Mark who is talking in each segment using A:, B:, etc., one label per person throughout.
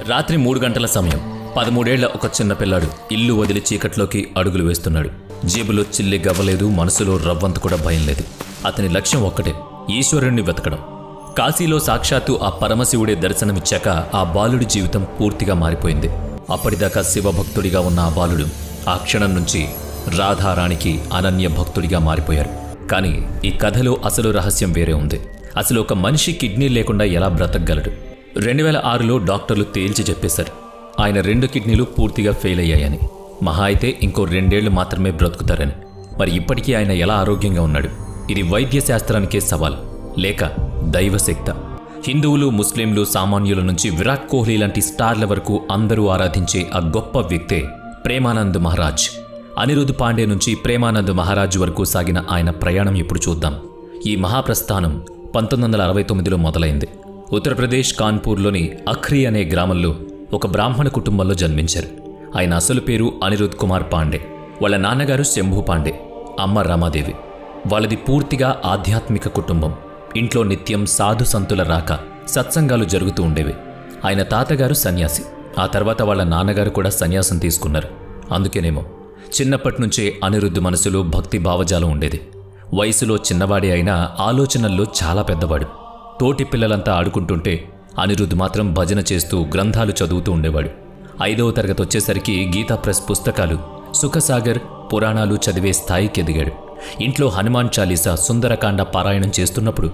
A: రాత్రి 3 గంటల సమయం. 13 ఏళ్ల ఒక చిన్న పిల్లాడు ఇల్లు వదిలి చీకట్లోకి అడుగులు వేస్తున్నాడు. జేబులో చిల్లి గవ్వలేదు, మనసులో రవ్వంత కూడా భయం లేదు. అతని లక్ష్యం ఒక్కటే, ఈశ్వరుణ్ణి వెతకడం. కాశీలో సాక్షాత్తు ఆ పరమశివుడే దర్శనమిచ్చాక ఆ బాలుడి జీవితం పూర్తిగా మారిపోయింది. అప్పటిదాకా శివభక్తుడిగా ఉన్న ఆ బాలుడు ఆ క్షణం నుంచి రాధారాణికి అనన్య భక్తుడిగా మారిపోయారు. కానీ ఈ కథలో అసలు రహస్యం వేరే ఉంది. అసలు ఒక మనిషి కిడ్నీ లేకుండా ఎలా బ్రతకగలడు? 2006లో డాక్టర్లు తేల్చి చెప్పేశారు, ఆయన 2 కిడ్నీలు పూర్తిగా ఫెయిల్ అయ్యాయని. మహా అయితే ఇంకో 2 ఏళ్లు మాత్రమే బ్రతుకుతారని. మరి ఇప్పటికీ ఆయన ఎలా ఆరోగ్యంగా ఉన్నాడు? ఇది వైద్య శాస్త్రానికే సవాల్, లేక దైవశక్త? హిందువులు, ముస్లింలు, సామాన్యుల నుంచి విరాట్ కోహ్లీ లాంటి స్టార్ల వరకు అందరూ ఆరాధించే ఆ గొప్ప వ్యక్తే ప్రేమానంద్ మహారాజ్. అనిరుద్ పాండే నుంచి ప్రేమానంద్ మహారాజ్ వరకు సాగిన ఆయన ప్రయాణం ఇప్పుడు చూద్దాం. ఈ మహాప్రస్థానం 1969లో మొదలైంది. ఉత్తరప్రదేశ్ కాన్పూర్లోని అఖ్రీ అనే గ్రామంలో ఒక బ్రాహ్మణ కుటుంబంలో జన్మించారు. ఆయన అసలు పేరు అనిరుద్ కుమార్ పాండే. వాళ్ళ నాన్నగారు శంభు పాండే, అమ్మ రమాదేవి. వాళ్ళది పూర్తిగా ఆధ్యాత్మిక కుటుంబం. ఇంట్లో నిత్యం సాధు సంతుల రాక, సత్సంగాలు జరుగుతూ ఉండేవి. ఆయన తాతగారు సన్యాసి. ఆ తర్వాత వాళ్ళ నాన్నగారు కూడా సన్యాసం తీసుకున్నారు. అందుకేనేమో చిన్నప్పటి నుంచే అనిరుద్ధ్ మనసులో భక్తి భావజాలం ఉండేది. వయసులో చిన్నవాడే అయినా ఆలోచనల్లో చాలా పెద్దవాడు. తోటి పిల్లలంతా ఆడుకుంటుంటే అనిరుద్ధ్ మాత్రం భజన చేస్తూ గ్రంథాలు చదువుతూ ఉండేవాడు. 5వ తరగతి వచ్చేసరికి గీతా ప్రెస్ పుస్తకాలు, సుఖసాగర్ పురాణాలు చదివే స్థాయికి ఎదిగాడు. ఇంట్లో హనుమాన్ చాలీసా, సుందరకాండ పారాయణం చేస్తున్నప్పుడు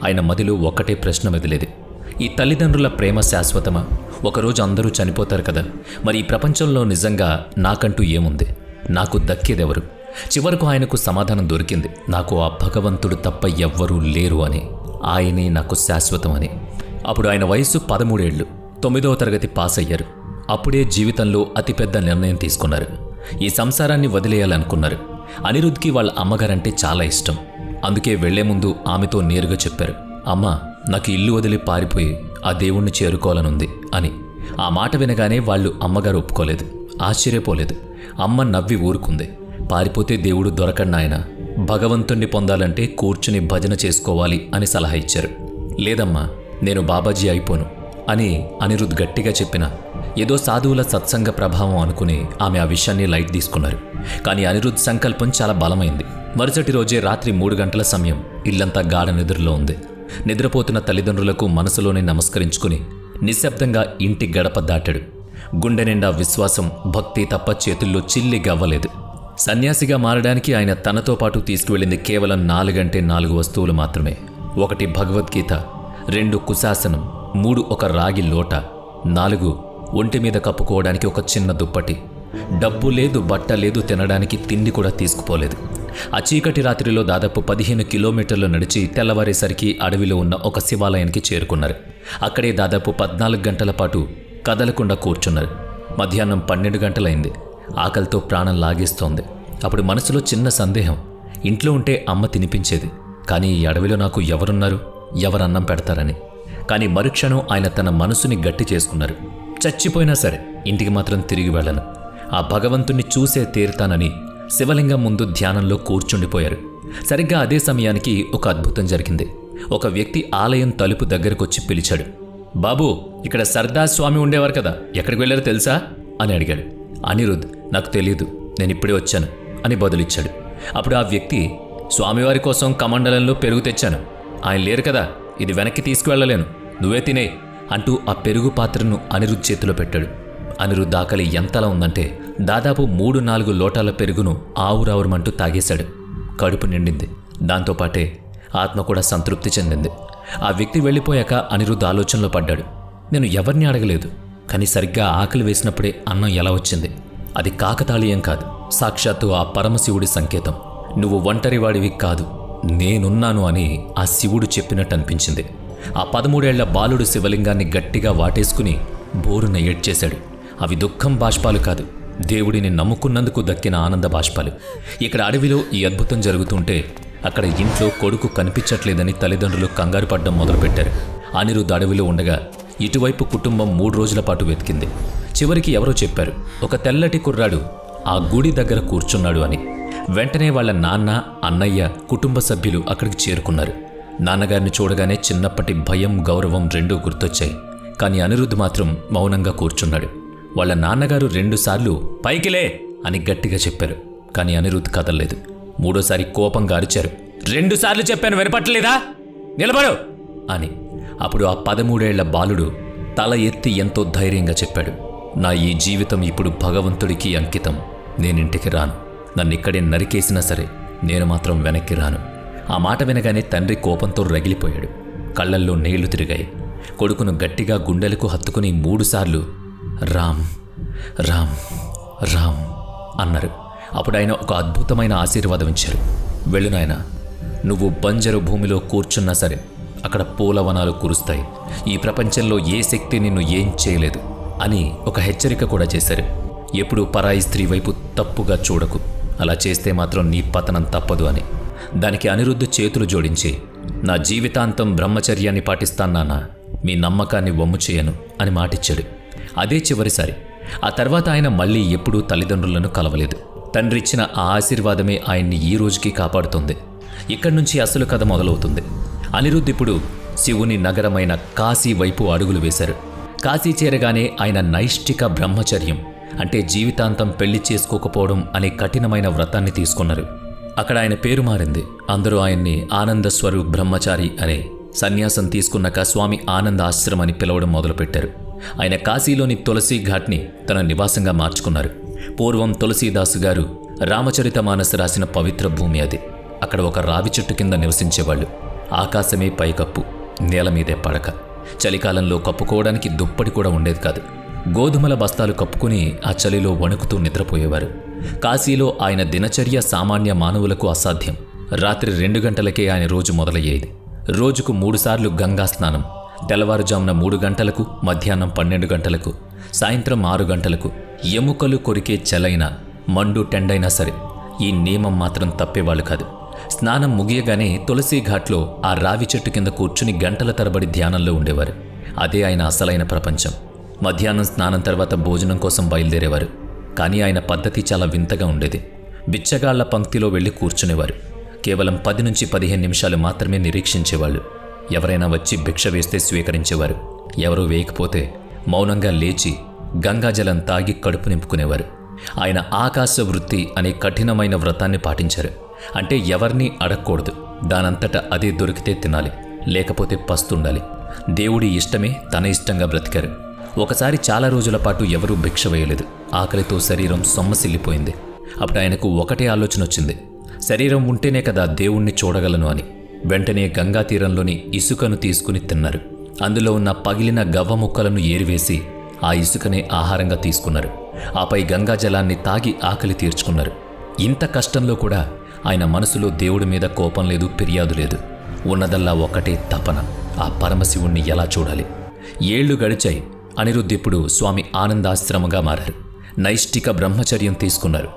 A: ఆయన మదిలో ఒక్కటే ప్రశ్న మెదిలేది, ఈ తల్లిదండ్రుల ప్రేమ శాశ్వతమా? ఒకరోజు అందరూ చనిపోతారు కదా, మరి ఈ ప్రపంచంలో నిజంగా నాకంటూ ఏముంది? నాకు దక్కేదెవరు? చివరకు ఆయనకు సమాధానం దొరికింది, నాకు ఆ భగవంతుడు తప్ప ఎవ్వరూ లేరు అని. ఆయనే నాకు శాశ్వతం అని. అప్పుడు ఆయన వయసు 13 ఏళ్లు. 9వ తరగతి పాస్ అయ్యారు. అప్పుడే జీవితంలో అతిపెద్ద నిర్ణయం తీసుకున్నారు. ఈ సంసారాన్ని వదిలేయాలనుకున్నారు. అనిరుద్ధ్కి వాళ్ళ అమ్మగారంటే చాలా ఇష్టం. అందుకే వెళ్లే ముందు ఆమెతో నేరుగా చెప్పారు, అమ్మా, నాకు ఇల్లు వదిలి పారిపోయి ఆ దేవుణ్ణి చేరుకోవాలనుంది అని. ఆ మాట వినగానే వాళ్ళు అమ్మగారు ఒప్పుకోలేదు, ఆశ్చర్యపోలేదు. అమ్మ నవ్వి ఊరుకుంది. పారిపోతే దేవుడు దొరకడు నాయనా, భగవంతుణ్ణి పొందాలంటే కూర్చుని భజన చేసుకోవాలి అని సలహా ఇచ్చారు. లేదమ్మా, నేను బాబాజీ అయిపోను అని అనిరుద్ గట్టిగా చెప్పినా ఏదో సాధువుల సత్సంగ ప్రభావం అనుకుని ఆమె ఆ విషయాన్ని లైట్ తీసుకున్నారు. కానీ అనిరుద్ సంకల్పం చాలా బలమైంది. మరుసటి రోజే రాత్రి 3 గంటల సమయం. ఇల్లంతా గాఢ నిద్రలో ఉంది. నిద్రపోతున్న తల్లిదండ్రులకు మనసులోనే నమస్కరించుకుని నిశ్శబ్దంగా ఇంటి గడప దాటాడు. గుండె నిండా విశ్వాసం, భక్తి తప్ప చేతుల్లో చిల్లి గవ్వలేదు. సన్యాసిగా మారడానికి ఆయన తనతో పాటు తీసుకువెళ్ళింది కేవలం 4 వస్తువులు మాత్రమే. 1 భగవద్గీత, 2 కుశాసనం, 3 ఒక రాగి లోట, 4 ఒంటి మీద కప్పుకోవడానికి ఒక చిన్న దుప్పటి. డబ్బు లేదు, బట్ట లేదు, తినడానికి తిండి కూడా తీసుకుపోలేదు. ఆ చీకటి రాత్రిలో దాదాపు 15 కిలోమీటర్లు నడిచి తెల్లవారేసరికి అడవిలో ఉన్న ఒక శివాలయానికి చేరుకున్నారు. అక్కడే దాదాపు 14 గంటల పాటు కదలకుండా కూర్చున్నారు. మధ్యాహ్నం 12 గంటలైంది. ఆకలితో ప్రాణం లాగేస్తోంది. అప్పుడు మనసులో చిన్న సందేహం, ఇంట్లో ఉంటే అమ్మ తినిపించేది, కానీ ఈ అడవిలో నాకు ఎవరున్నారు, ఎవరన్నం పెడతారని. కానీ మరుక్షణం ఆయన తన మనసుని గట్టి చేసుకున్నారు. చచ్చిపోయినా సరే ఇంటికి మాత్రం తిరిగి వెళ్ళను, ఆ భగవంతుణ్ణి చూసే తీరుతానని శివలింగం ముందు ధ్యానంలో కూర్చుండిపోయారు. సరిగ్గా అదే సమయానికి ఒక అద్భుతం జరిగింది. ఒక వ్యక్తి ఆలయం తలుపు దగ్గరకొచ్చి పిలిచాడు, బాబూ, ఇక్కడ సర్దార్ స్వామి ఉండేవారు కదా, ఎక్కడికి వెళ్ళారో తెలుసా అని అడిగాడు. అనిరుద్, నాకు తెలియదు, నేను ఇప్పుడే వచ్చాను అని బదులిచ్చాడు. అప్పుడు ఆ వ్యక్తి, స్వామివారి కోసం కమండలంలో పెరుగు తెచ్చాను, ఆయన లేరు కదా, ఇది వెనక్కి తీసుకువెళ్ళలేను, నువ్వే తినే అంటూ ఆ పెరుగు పాత్రను అనిరుద్ చేతిలో పెట్టాడు. అనిరుద్ ఆకలి ఎంతలా ఉందంటే దాదాపు 3-4 లోటాల పెరుగును ఆవురావురమంటూ తాగేశాడు. కడుపు నిండింది. దాంతోపాటే ఆత్మ కూడా సంతృప్తి చెందింది. ఆ వ్యక్తి వెళ్ళిపోయాక అనిరుద్ ఆలోచనలో పడ్డాడు. నేను ఎవరిని అడగలేదు, కానీ సరిగ్గా ఆకలి వేసినప్పుడే అన్నం ఎలా వచ్చింది? అది కాకతాళీయం కాదు, సాక్షాత్తు ఆ పరమశివుడి సంకేతం. నువ్వు ఒంటరివాడివి కాదు, నేనున్నాను అని ఆ శివుడు చెప్పినట్టు అనిపించింది. ఆ 13 ఏళ్ల బాలుడు శివలింగాన్ని గట్టిగా వాటేసుకుని బోరున ఏడ్చేశాడు. అవి దుఃఖం బాష్పాలు కాదు, దేవుడిని నమ్ముకున్నందుకు దక్కిన ఆనంద బాష్పాలు. ఇక్కడ అడవిలో ఈ అద్భుతం జరుగుతుంటే అక్కడ ఇంట్లో కొడుకు కనిపించట్లేదని తల్లిదండ్రులు కంగారు పడ్డం మొదలుపెట్టారు. అనిరుద్ అడవిలో ఉండగా ఇటువైపు కుటుంబం 3 రోజుల పాటు వెతికింది. చివరికి ఎవరో చెప్పారు, ఒక తెల్లటి కుర్రాడు ఆ గుడి దగ్గర కూర్చున్నాడు అని. వెంటనే వాళ్ళ నాన్న, అన్నయ్య, కుటుంబ సభ్యులు అక్కడికి చేరుకున్నారు. నాన్నగారిని చూడగానే చిన్నప్పటి భయం, గౌరవం రెండూ గుర్తొచ్చాయి. కానీ అనిరుద్ధ్ మాత్రం మౌనంగా కూర్చున్నాడు. వాళ్ళ నాన్నగారు 2 సార్లు పైకిలే అని గట్టిగా చెప్పారు. కానీ అనిరుద్ధ్ కదల్లేదు. 3ఓసారి కోపంగా అరిచారు. 2 సార్లు చెప్పాను, వినపట్టలేదా? నిలబడు అని. అప్పుడు ఆ 13 ఏళ్ల బాలుడు తల ఎత్తి ఎంతో ధైర్యంగా చెప్పాడు, నా ఈ జీవితం ఇప్పుడు భగవంతుడికి అంకితం. నేనింటికి రాను. నన్నిక్కడే నరికేసినా సరే నేను మాత్రం వెనక్కి రాను. ఆ మాట వినగానే తండ్రి కోపంతో రగిలిపోయాడు. కళ్ళల్లో నీళ్లు తిరిగాయి. కొడుకును గట్టిగా గుండెలకు హత్తుకుని 3 సార్లు రామ్ రామ్ రామ్ అన్నారు. అప్పుడు ఆయన ఒక అద్భుతమైన ఆశీర్వాదం ఇచ్చారు. వెళ్ళు నాయనా, నువ్వు బంజరు భూమిలో కూర్చున్నా సరే అక్కడ పూలవనాలు కురుస్తాయి. ఈ ప్రపంచంలో ఏ శక్తి నిన్ను ఏం చేయలేదు అని ఒక హెచ్చరిక కూడా చేశారు. ఎప్పుడూ పరాయి స్త్రీ వైపు తప్పుగా చూడకు, అలా చేస్తే మాత్రం నీ పతనం తప్పదు అని. దానికి అనిరుద్ధ్ చేతులు జోడించి, నా జీవితాంతం బ్రహ్మచర్యాన్ని పాటిస్తాను నాన్న, మీ నమ్మకాన్ని వమ్ము చేయను అని మాటిచ్చాడు. అదే చివరిసారి. ఆ తర్వాత ఆయన మళ్ళీ ఎప్పుడూ తల్లిదండ్రులను కలవలేదు. తండ్రిచ్చిన ఆ ఆశీర్వాదమే ఆయన్ని ఈ రోజుకి కాపాడుతుంది. ఇక్కడి నుంచి అసలు కథ మొదలవుతుంది. అనిరుద్ధ్ ఇప్పుడు శివుని నగరమైన కాశీ వైపు అడుగులు వేశారు. కాశీ చేరగానే ఆయన నైష్ఠిక బ్రహ్మచర్యం అంటే జీవితాంతం పెళ్లి చేసుకోకపోవడం అనే కఠినమైన వ్రతాన్ని తీసుకున్నారు. అక్కడ ఆయన పేరు మారింది. అందరూ ఆయన్ని ఆనంద స్వరూప్ బ్రహ్మచారి అనే సన్యాసం తీసుకున్నాక స్వామి ఆనంద ఆశ్రమం అని పిలవడం మొదలుపెట్టారు. ఆయన కాశీలోని తులసి ఘాట్ని తన నివాసంగా మార్చుకున్నారు. పూర్వం తులసీదాసు గారు రామచరితమానస రాసిన పవిత్ర భూమి అది. అక్కడ ఒక రావి చెట్టు కింద నివసించేవాళ్ళు. ఆకాశమే పైకప్పు, నేల మీదే పడక. చలికాలంలో కప్పుకోవడానికి దుప్పటి కూడా ఉండేది కాదు. గోధుమల బస్తాలు కప్పుకుని ఆ చలిలో వణుకుతూ నిద్రపోయేవారు. కాశీలో ఆయన దినచర్య సామాన్య మానవులకు అసాధ్యం. రాత్రి 2 గంటలకే ఆయన రోజు మొదలయ్యేది. రోజుకు 3 సార్లు గంగా స్నానం. తెల్లవారుజామున 3 గంటలకు, మధ్యాహ్నం 12 గంటలకు, సాయంత్రం 6 గంటలకు. ఎముకలు కొరికే చలైన మండు టెండైనా సరే ఈ నియమం మాత్రం తప్పేవాళ్ళు కాదు. స్నానం ముగియగానే తులసి ఘాట్లో ఆ రావి చెట్టు కింద కూర్చుని గంటల తరబడి ధ్యానంలో ఉండేవారు. అదే ఆయన అసలైన ప్రపంచం. మధ్యాహ్నం స్నానం తర్వాత భోజనం కోసం బయలుదేరేవారు. కానీ ఆయన పద్ధతి చాలా వింతగా ఉండేది. బిచ్చగాళ్ల పంక్తిలో వెళ్ళి కూర్చునేవారు. కేవలం 10 నుంచి 15 నిమిషాలు మాత్రమే నిరీక్షించేవాళ్ళు. ఎవరైనా వచ్చి భిక్ష వేస్తే స్వీకరించేవారు. ఎవరూ వేయకపోతే మౌనంగా లేచి గంగాజలం తాగి కడుపు నింపుకునేవారు. ఆయన ఆకాశ వృత్తి అనే కఠినమైన వ్రతాన్ని పాటించారు. అంటే ఎవరినీ అడగకూడదు, దానంతట అదే దొరికితే తినాలి, లేకపోతే పస్తుండాలి. దేవుడి ఇష్టమే తన ఇష్టంగా బ్రతికారు. ఒకసారి చాలా రోజుల పాటు ఎవరూ భిక్ష వేయలేదు. ఆకలితో శరీరం సొమ్మసిల్లిపోయింది. అప్పుడు ఆయనకు ఒకటే ఆలోచన వచ్చింది, శరీరం ఉంటేనే కదా దేవుణ్ణి చూడగలను అని. వెంటనే గంగా తీరంలోని ఇసుకను తీసుకుని తిన్నారు. అందులో ఉన్న పగిలిన గవ్వ ముక్కలను ఏరివేసి ఆ ఇసుకనే ఆహారంగా తీసుకున్నారు. ఆపై గంగా జలాన్ని తాగి ఆకలి తీర్చుకున్నారు. ఇంత కష్టంలో కూడా ఆయన మనసులో దేవుడి మీద కోపం లేదు, ఫిర్యాదు లేదు. ఉన్నదల్లా ఒక్కటే తపన, ఆ పరమశివుణ్ణి ఎలా చూడాలి. 7 ఏళ్లు గడిచాయి. అనిరుద్ధ్ ఇప్పుడు స్వామి ఆనందాశ్రమంగా మారారు. నైష్ఠిక బ్రహ్మచర్యం తీసుకున్నారు.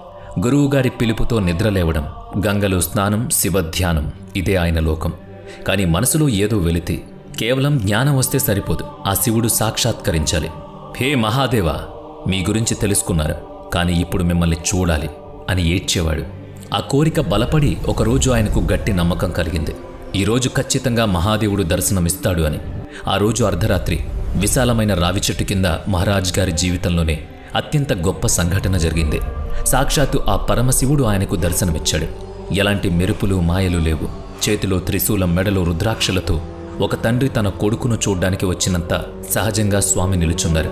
A: గురువుగారి పిలుపుతో నిద్రలేవడం, గంగలో స్నానం, శివధ్యానం ఇదే ఆయన లోకం. కానీ మనసులో ఏదో వెలితి. కేవలం జ్ఞానం వస్తే సరిపోదు, ఆ శివుడు సాక్షాత్కరించాలి. హే మహాదేవా, మీ గురించి తెలుసుకున్నారు, కానీ ఇప్పుడు మిమ్మల్ని చూడాలి అని ఏడ్చేవాడు. ఆ కోరిక బలపడి ఒకరోజు ఆయనకు గట్టి నమ్మకం కలిగింది. ఈరోజు ఖచ్చితంగా మహాదేవుడు దర్శనమిస్తాడు అని. ఆ రోజు అర్ధరాత్రి విశాలమైన రావి చెట్టు కింద మహారాజ్ గారి జీవితంలోనే అత్యంత గొప్ప సంఘటన జరిగింది. సాక్షాత్తు ఆ పరమశివుడు ఆయనకు దర్శనమిచ్చాడు. ఎలాంటి మెరుపులు మాయలు లేవు. చేతిలో త్రిశూలం, మెడలో రుద్రాక్షలతో ఒక తండ్రి తన కొడుకును చూడ్డానికి వచ్చినంత సహజంగా స్వామి నిలుచున్నారు.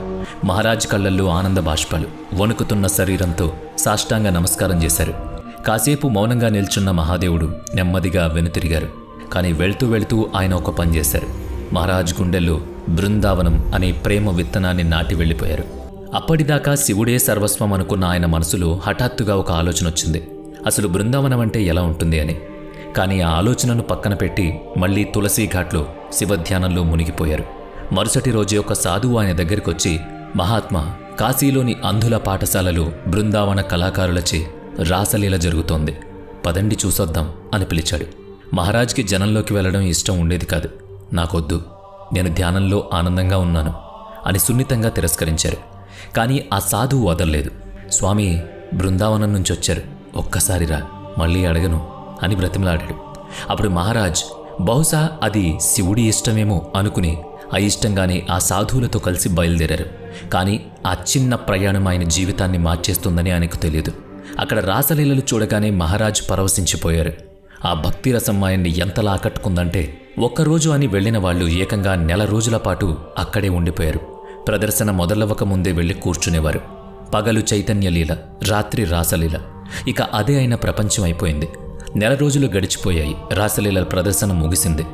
A: మహారాజ్ కళ్లల్లో ఆనంద బాష్పాలు. వణుకుతున్న శరీరంతో సాష్టాంగ నమస్కారం చేశారు. కాసేపు మౌనంగా నిల్చున్న మహాదేవుడు నెమ్మదిగా వెనుతిరిగారు. కానీ వెళ్తూ వెళుతూ ఆయన ఒక పని చేశారు. మహారాజ్ గుండెల్లో బృందావనం అనే ప్రేమ విత్తనాన్ని నాటి వెళ్ళిపోయారు. అప్పటిదాకా శివుడే సర్వస్వం అనుకున్న ఆయన మనసులో హఠాత్తుగా ఒక ఆలోచన వచ్చింది. అసలు బృందావనం అంటే ఎలా ఉంటుంది అని. కానీ ఆ ఆలోచనను పక్కన పెట్టి మళ్లీ తులసి ఘాట్లో శివధ్యానంలో మునిగిపోయారు. మరుసటి రోజే ఒక సాధువు ఆయన దగ్గరికి వచ్చి, మహాత్మా, కాశీలోని అంధుల పాఠశాలలో బృందావన కళాకారులచే రాసలీల జరుగుతోంది, పదండి చూసొద్దాం అని పిలిచాడు. మహారాజ్కి జనంలోకి వెళ్లడం ఇష్టం ఉండేది కాదు. నాకొద్దు, నేను ధ్యానంలో ఆనందంగా ఉన్నాను అని సున్నితంగా తిరస్కరించారు. కానీ ఆ సాధువు వదల్లేదు. స్వామి, బృందావనం నుంచి వచ్చారు, ఒక్కసారి రా, మళ్ళీ అడగను అని బ్రతిమలాడాడు. అప్పుడు మహారాజ్ బహుశా అది శివుడి ఇష్టమేమో అనుకుని అయిష్టంగానే ఆ సాధువులతో కలిసి బయలుదేరారు. కానీ ఆ చిన్న ప్రయాణం ఆయన జీవితాన్ని మార్చేస్తుందని ఆయనకు తెలియదు. అక్కడ రాసలీలలు చూడగానే మహారాజ్ పరవశించిపోయారు. ఆ భక్తి రసం ఆయన్ని ఎంతలా ఆకట్టుకుందంటే ఒక్కరోజు అని వెళ్లిన వాళ్ళు ఏకంగా నెల రోజుల పాటు అక్కడే ఉండిపోయారు. ప్రదర్శన మొదలవ్వక ముందే వెళ్లి కూర్చునేవారు. పగలు చైతన్యలీల, రాత్రి రాసలీల, ఇక అదే అయిన ప్రపంచం అయిపోయింది. నెల రోజులు గడిచిపోయాయి. రాసలీలల ప్రదర్శన ముగిసింది.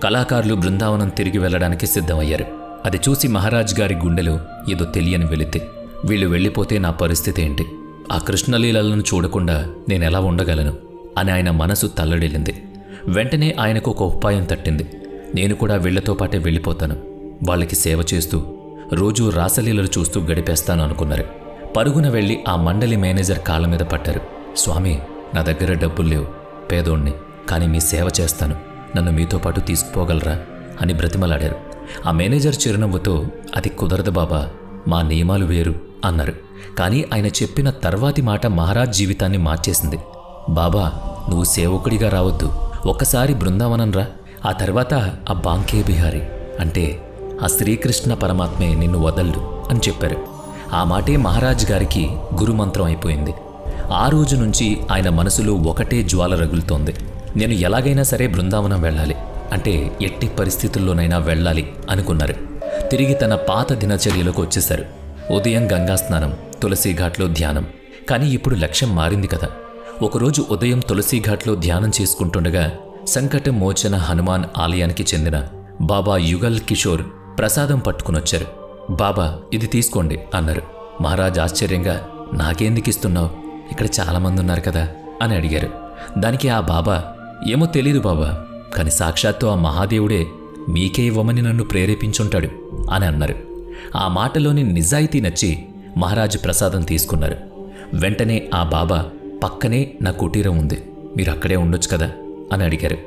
A: కళాకారులు బృందావనం తిరిగి వెళ్లడానికి సిద్ధమయ్యారు. అది చూసి మహారాజ్ గారి గుండెలో ఏదో తెలియని వెలితే, వీళ్ళు వెళ్ళిపోతే నా పరిస్థితి ఏంటి? ఆ కృష్ణలీలలను చూడకుండా నేనెలా ఉండగలను అని ఆయన మనసు తల్లడిల్లింది. వెంటనే ఆయనకు ఒక ఉపాయం తట్టింది. నేను కూడా వీళ్లతో పాటే వెళ్ళిపోతాను, వాళ్ళకి సేవ చేస్తూ రోజూ రాసలీలలు చూస్తూ గడిపేస్తాను అనుకున్నారు. పరుగున వెళ్లి ఆ మండలి మేనేజర్ కాళ్ళ మీద పట్టారు. స్వామి, నా దగ్గర డబ్బులు లేవు, పేదోణ్ణి, కానీ మీ సేవ చేస్తాను, నన్ను మీతో పాటు తీసుకుపోగలరా అని బ్రతిమలాడారు. ఆ మేనేజర్ చిరునవ్వుతో, అది కుదరదు బాబా, మా నియమాలు వేరు అన్నారు. కానీ ఆయన చెప్పిన తర్వాతి మాట మహారాజ్ జీవితాన్ని మార్చేసింది. బాబా, నువ్వు సేవకుడిగా రావద్దు, ఒక్కసారి బృందావనం రా, ఆ తర్వాత ఆ బాంకే బిహారీ అంటే ఆ శ్రీకృష్ణ పరమాత్మే నిన్ను వదల్డు అని చెప్పారు. ఆ మాటే మహారాజ్ గారికి గురుమంత్రం అయిపోయింది. ఆ రోజు నుంచి ఆయన మనసులో ఒకటే జ్వాల రగులుతోంది. నేను ఎలాగైనా సరే బృందావనం వెళ్ళాలి, అంటే ఎట్టి పరిస్థితుల్లోనైనా వెళ్ళాలి అనుకున్నారు. తిరిగి తన పాత దినచర్యలకు వచ్చేశారు. ఉదయం గంగా స్నానం, తులసీఘాట్లో ధ్యానం. కానీ ఇప్పుడు లక్ష్యం మారింది కదా. ఒకరోజు ఉదయం తులసీఘాట్లో ధ్యానం చేసుకుంటుండగా సంకట మోచన హనుమాన్ ఆలయానికి చెందిన బాబా యుగల్ కిషోర్ ప్రసాదం పట్టుకునొచ్చారు. బాబా, ఇది తీసుకోండి అన్నారు. మహారాజ్ ఆశ్చర్యంగా, నాకేందుకిస్తున్నావు, ఇక్కడ చాలామంది ఉన్నారు కదా అని అడిగారు. దానికి ఆ బాబా, ఏమో తెలీదు బాబా, కానీ సాక్షాత్తు ఆ మహాదేవుడే మీకే ఇవ్వమని నన్ను ప్రేరేపించుంటాడు అని అన్నారు. ఆ మాటలోని నిజాయితీ నచ్చి మహారాజు ప్రసాదం తీసుకున్నారు. వెంటనే ఆ బాబా, పక్కనే నా కుటీరం ఉంది, మీరు అక్కడే ఉండొచ్చు కదా అని అడిగారు.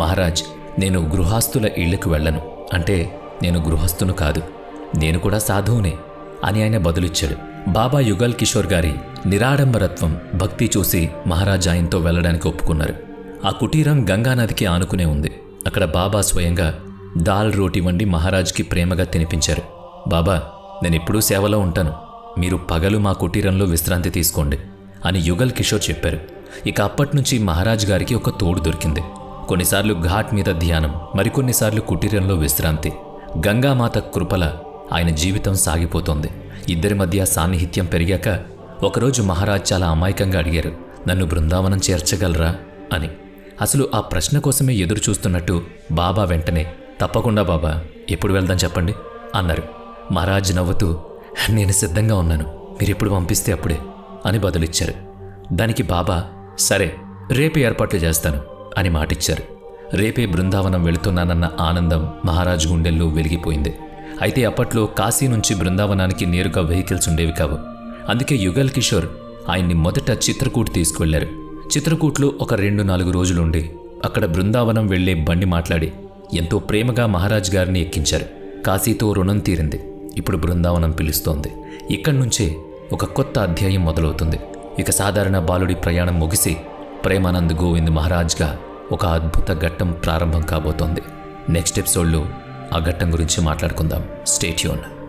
A: మహారాజ్, నేను గృహస్థుల ఇళ్లకు వెళ్ళను, అంటే నేను గృహస్థును కాదు, నేను కూడా సాధువునే అని ఆయన బదులిచ్చాడు. బాబా యుగల్ కిషోర్ గారి నిరాడంబరత్వం, భక్తి చూసి మహారాజ్ ఆయనతో వెళ్లడానికి ఒప్పుకున్నారు. ఆ కుటీరం గంగానదికి ఆనుకునే ఉంది. అక్కడ బాబా స్వయంగా దాల్ రోటీ వండి మహారాజ్కి ప్రేమగా తినిపించారు. బాబా, నేనెప్పుడూ సేవలో ఉంటాను, మీరు పగలు మా కుటీరంలో విశ్రాంతి తీసుకోండి అని యుగల్ కిషోర్ చెప్పారు. ఇక అప్పట్నుంచి మహారాజ్ గారికి ఒక తోడు దొరికింది. కొన్నిసార్లు ఘాట్ మీద ధ్యానం, మరికొన్నిసార్లు కుటీరంలో విశ్రాంతి. గంగామాత కృపల ఆయన జీవితం సాగిపోతోంది. ఇద్దరి మధ్య సాన్నిహిత్యం పెరిగాక ఒకరోజు మహారాజ్ చాలా అమాయకంగా అడిగారు, నన్ను బృందావనం చేర్చగలరా అని. అసలు ఆ ప్రశ్న కోసమే ఎదురు చూస్తున్నట్టు బాబా వెంటనే, తప్పకుండా బాబా, ఎప్పుడు వెళ్దాం చెప్పండి అన్నారు. మహారాజ్ నవ్వుతూ, నేను సిద్ధంగా ఉన్నాను, మీరెప్పుడు పంపిస్తే అప్పుడే అని బదులిచ్చారు. దానికి బాబా, సరే, రేపే ఏర్పాట్లు చేస్తాను అని మాటిచ్చారు. రేపే బృందావనం వెళుతున్నానన్న ఆనందం మహారాజ్ గుండెల్లో వెలిగిపోయింది. అయితే అప్పట్లో కాశీ నుంచి బృందావనానికి నేరుగా వెహికల్స్ ఉండేవి కావు. అందుకే యుగల్ కిషోర్ ఆయన్ని మొదట చిత్రకూట్ తీసుకువెళ్లారు. చిత్రకూట్లో ఒక 2-4 రోజులుండి అక్కడ బృందావనం వెళ్లే బండి మాట్లాడి ఎంతో ప్రేమగా మహారాజ్ గారిని ఎక్కించారు. కాశీతో రుణం తీరింది, ఇప్పుడు బృందావనం పిలుస్తోంది. ఇక్కడి నుంచే ఒక కొత్త అధ్యాయం మొదలవుతుంది. ఇక సాధారణ బాలుడి ప్రయాణం ముగిసి ప్రేమానంద్ గోవింద్ మహారాజ్గా ఒక అద్భుత ఘట్టం ప్రారంభం కాబోతోంది. నెక్స్ట్ ఎపిసోడ్లో ఆ ఘట్టం గురించి మాట్లాడుకుందాం. Stay tune.